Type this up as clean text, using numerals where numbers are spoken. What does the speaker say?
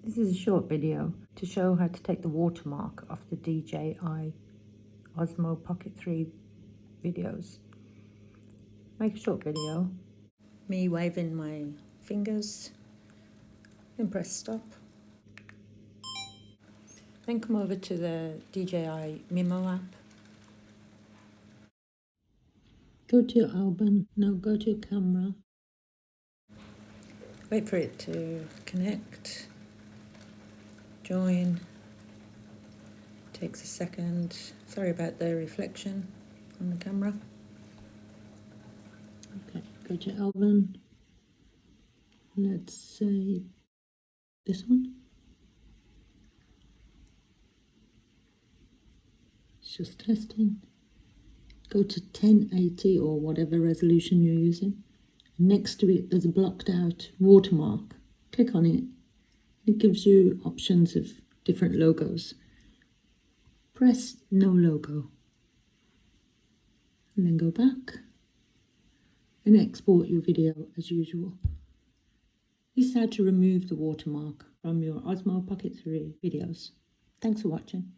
This is a short video to show how to take the watermark off the DJI Osmo Pocket 3 videos. Make a short video, me waving my fingers, then press stop. Then come over to the DJI Mimo app. Go to your album, now go to your camera. Wait for it to connect. Join. Takes a second. Sorry about the reflection on the camera. Okay, go to album. Let's say this one. It's just testing. Go to 1080 or whatever resolution you're using. Next to it, there's a blocked out watermark. Click on it. It gives you options of different logos. Press no logo. And then go back and export your video as usual. This is how to remove the watermark from your Osmo Pocket 3 videos. Thanks for watching.